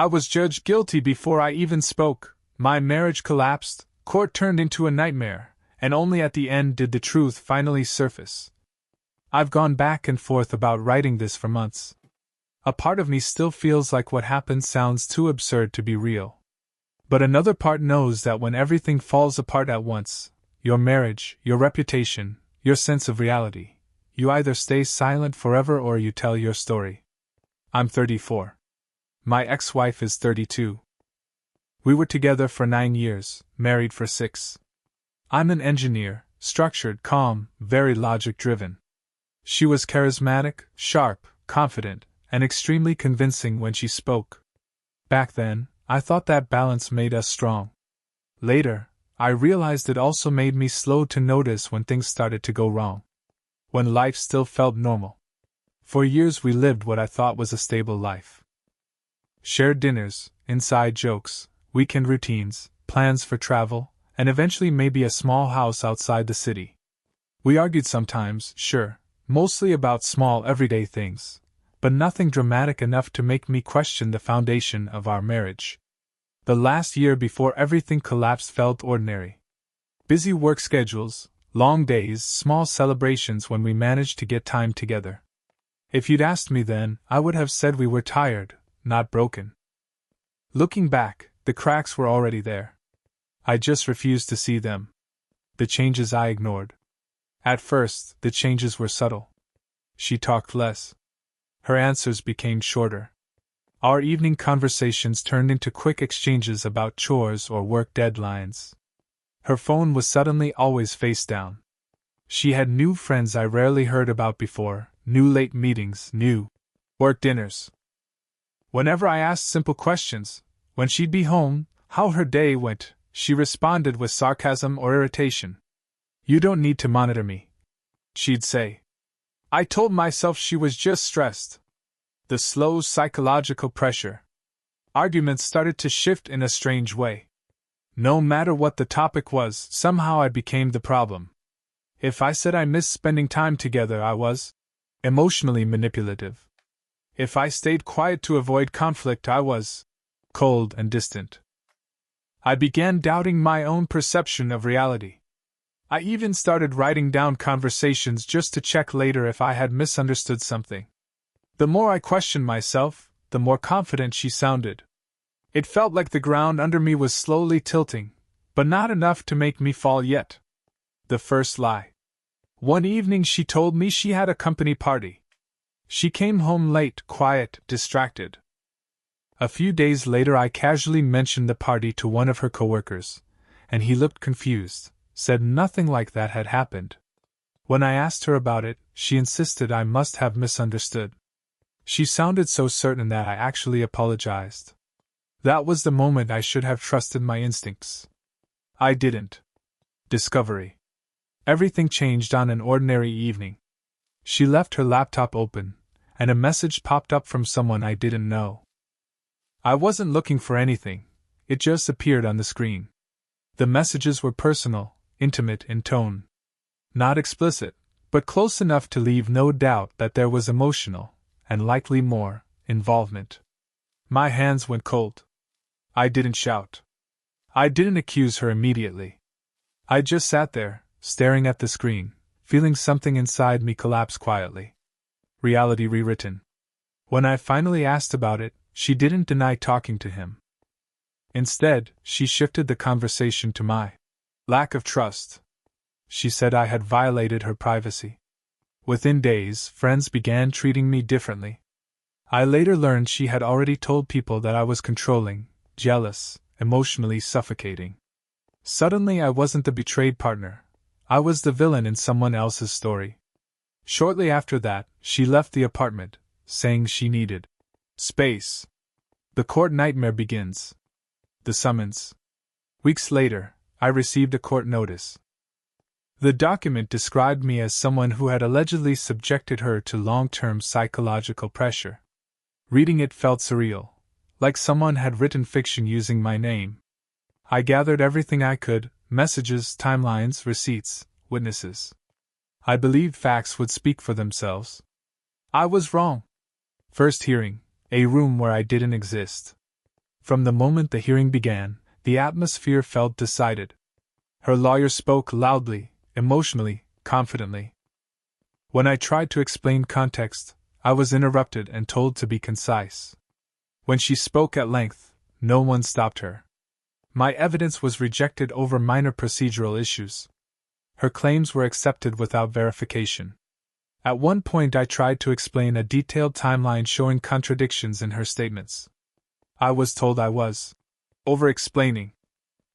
I was judged guilty before I even spoke, my marriage collapsed, court turned into a nightmare, and only at the end did the truth finally surface. I've gone back and forth about writing this for months. A part of me still feels like what happened sounds too absurd to be real. But another part knows that when everything falls apart at once, your marriage, your reputation, your sense of reality, you either stay silent forever or you tell your story. I'm 34. My ex-wife is 32. We were together for 9 years, married for 6. I'm an engineer, structured, calm, very logic-driven. She was charismatic, sharp, confident, and extremely convincing when she spoke. Back then, I thought that balance made us strong. Later, I realized it also made me slow to notice when things started to go wrong. When life still felt normal. For years we lived what I thought was a stable life. Shared dinners, inside jokes, weekend routines, plans for travel, and eventually maybe a small house outside the city. We argued sometimes, sure, mostly about small everyday things, but nothing dramatic enough to make me question the foundation of our marriage. The last year before everything collapsed felt ordinary. Busy work schedules, long days, small celebrations when we managed to get time together. If you'd asked me then, I would have said we were tired, not broken. Looking back, the cracks were already there. I just refused to see them. The changes I ignored. At first, the changes were subtle. She talked less. Her answers became shorter. Our evening conversations turned into quick exchanges about chores or work deadlines. Her phone was suddenly always face down. She had new friends I rarely heard about before, new late meetings, new work dinners. Whenever I asked simple questions, when she'd be home, how her day went, she responded with sarcasm or irritation. "You don't need to monitor me," she'd say. I told myself she was just stressed. The slow psychological pressure. Arguments started to shift in a strange way. No matter what the topic was, somehow I became the problem. If I said I missed spending time together, I was emotionally manipulative. If I stayed quiet to avoid conflict, I was cold and distant. I began doubting my own perception of reality. I even started writing down conversations just to check later if I had misunderstood something. The more I questioned myself, the more confident she sounded. It felt like the ground under me was slowly tilting, but not enough to make me fall yet. The first lie. One evening she told me she had a company party. She came home late, quiet, distracted. A few days later I casually mentioned the party to one of her coworkers, and he looked confused, said nothing like that had happened. When I asked her about it, she insisted I must have misunderstood. She sounded so certain that I actually apologized. That was the moment I should have trusted my instincts. I didn't. Discovery. Everything changed on an ordinary evening. She left her laptop open, and a message popped up from someone I didn't know. I wasn't looking for anything, it just appeared on the screen. The messages were personal, intimate in tone. Not explicit, but close enough to leave no doubt that there was emotional, and likely more, involvement. My hands went cold. I didn't shout. I didn't accuse her immediately. I just sat there, staring at the screen, feeling something inside me collapse quietly. Reality rewritten. When I finally asked about it, she didn't deny talking to him. Instead, she shifted the conversation to my lack of trust. She said I had violated her privacy. Within days, friends began treating me differently. I later learned she had already told people that I was controlling, jealous, emotionally suffocating. Suddenly I wasn't the betrayed partner. I was the villain in someone else's story. Shortly after that, she left the apartment, saying she needed space. The court nightmare begins. The summons. Weeks later, I received a court notice. The document described me as someone who had allegedly subjected her to long-term psychological pressure. Reading it felt surreal, like someone had written fiction using my name. I gathered everything I could: messages, timelines, receipts, witnesses. I believed facts would speak for themselves. I was wrong. First hearing, a room where I didn't exist. From the moment the hearing began, the atmosphere felt decided. Her lawyer spoke loudly, emotionally, confidently. When I tried to explain context, I was interrupted and told to be concise. When she spoke at length, no one stopped her. My evidence was rejected over minor procedural issues. Her claims were accepted without verification. At one point I tried to explain a detailed timeline showing contradictions in her statements. I was told I was over-explaining.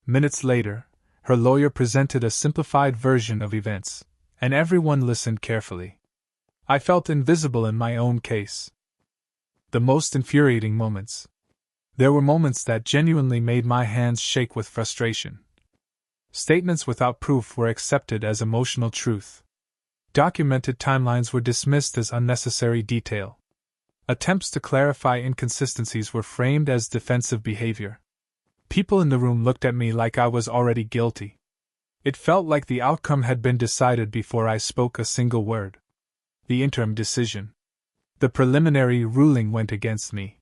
Minutes later, her lawyer presented a simplified version of events, and everyone listened carefully. I felt invisible in my own case. The most infuriating moments. There were moments that genuinely made my hands shake with frustration. Statements without proof were accepted as emotional truth. Documented timelines were dismissed as unnecessary detail. Attempts to clarify inconsistencies were framed as defensive behavior. People in the room looked at me like I was already guilty. It felt like the outcome had been decided before I spoke a single word. The interim decision. The preliminary ruling went against me.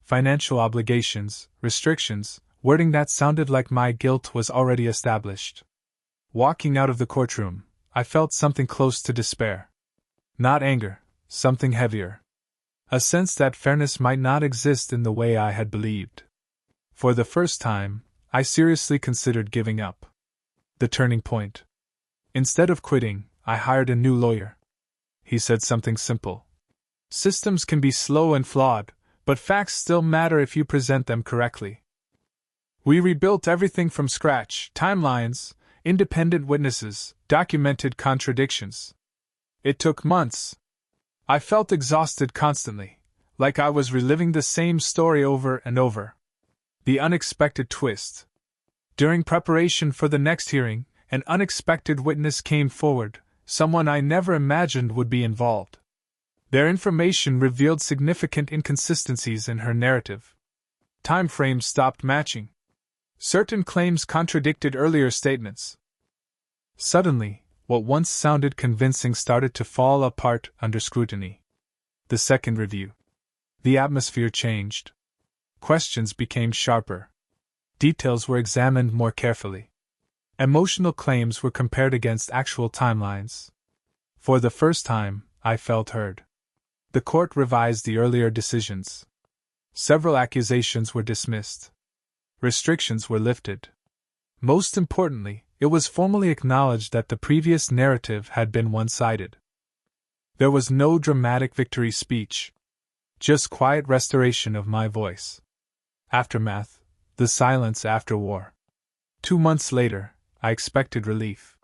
Financial obligations, restrictions, wording that sounded like my guilt was already established. Walking out of the courtroom, I felt something close to despair. Not anger, something heavier. A sense that fairness might not exist in the way I had believed. For the first time, I seriously considered giving up. The turning point. Instead of quitting, I hired a new lawyer. He said something simple. Systems can be slow and flawed, but facts still matter if you present them correctly. We rebuilt everything from scratch: timelines, independent witnesses, documented contradictions. It took months. I felt exhausted constantly, like I was reliving the same story over and over. The unexpected twist. During preparation for the next hearing, an unexpected witness came forward, someone I never imagined would be involved. Their information revealed significant inconsistencies in her narrative. Time frames stopped matching. Certain claims contradicted earlier statements. Suddenly, what once sounded convincing started to fall apart under scrutiny. The second review. The atmosphere changed. Questions became sharper. Details were examined more carefully. Emotional claims were compared against actual timelines. For the first time, I felt heard. The court revised the earlier decisions. Several accusations were dismissed. Restrictions were lifted. Most importantly, it was formally acknowledged that the previous narrative had been one-sided. There was no dramatic victory speech. Just quiet restoration of my voice. Aftermath. The silence after war. 2 months later, I expected relief.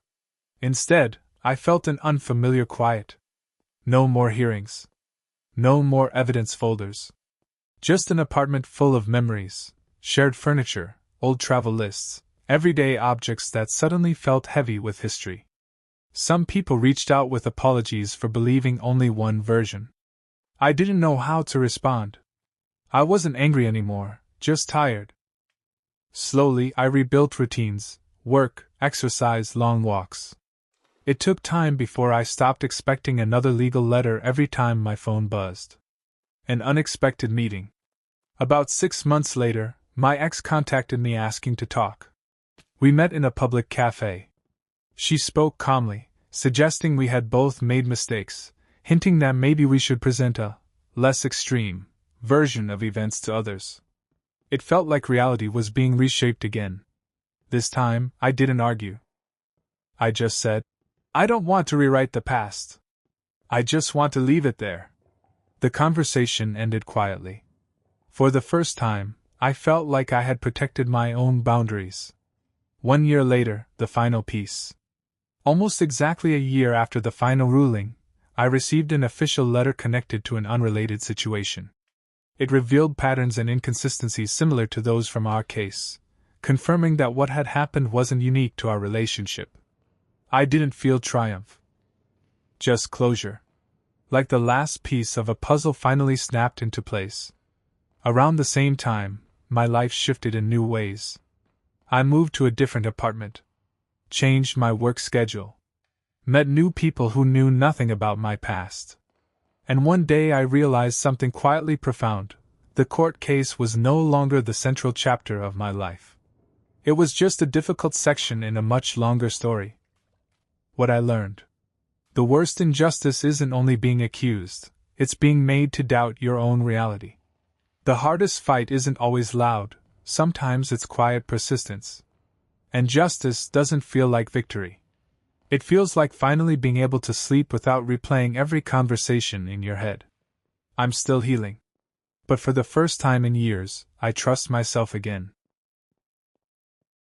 Instead, I felt an unfamiliar quiet. No more hearings. No more evidence folders. Just an apartment full of memories, shared furniture, old travel lists, everyday objects that suddenly felt heavy with history. Some people reached out with apologies for believing only one version. I didn't know how to respond. I wasn't angry anymore, just tired. Slowly, I rebuilt routines: work, exercise, long walks. It took time before I stopped expecting another legal letter every time my phone buzzed. An unexpected meeting. About 6 months later, my ex contacted me asking to talk. We met in a public cafe. She spoke calmly, suggesting we had both made mistakes, hinting that maybe we should present a less extreme version of events to others. It felt like reality was being reshaped again. This time, I didn't argue. I just said, I don't want to rewrite the past. I just want to leave it there. The conversation ended quietly. For the first time, I felt like I had protected my own boundaries. 1 year later, the final piece. Almost exactly a year after the final ruling, I received an official letter connected to an unrelated situation. It revealed patterns and inconsistencies similar to those from our case, confirming that what had happened wasn't unique to our relationship. I didn't feel triumph. Just closure. Like the last piece of a puzzle finally snapped into place. Around the same time, my life shifted in new ways. I moved to a different apartment. Changed my work schedule. Met new people who knew nothing about my past. And one day I realized something quietly profound. The court case was no longer the central chapter of my life. It was just a difficult section in a much longer story. What I learned. The worst injustice isn't only being accused, it's being made to doubt your own reality. The hardest fight isn't always loud, sometimes it's quiet persistence. And justice doesn't feel like victory. It feels like finally being able to sleep without replaying every conversation in your head. I'm still healing. But for the first time in years, I trust myself again.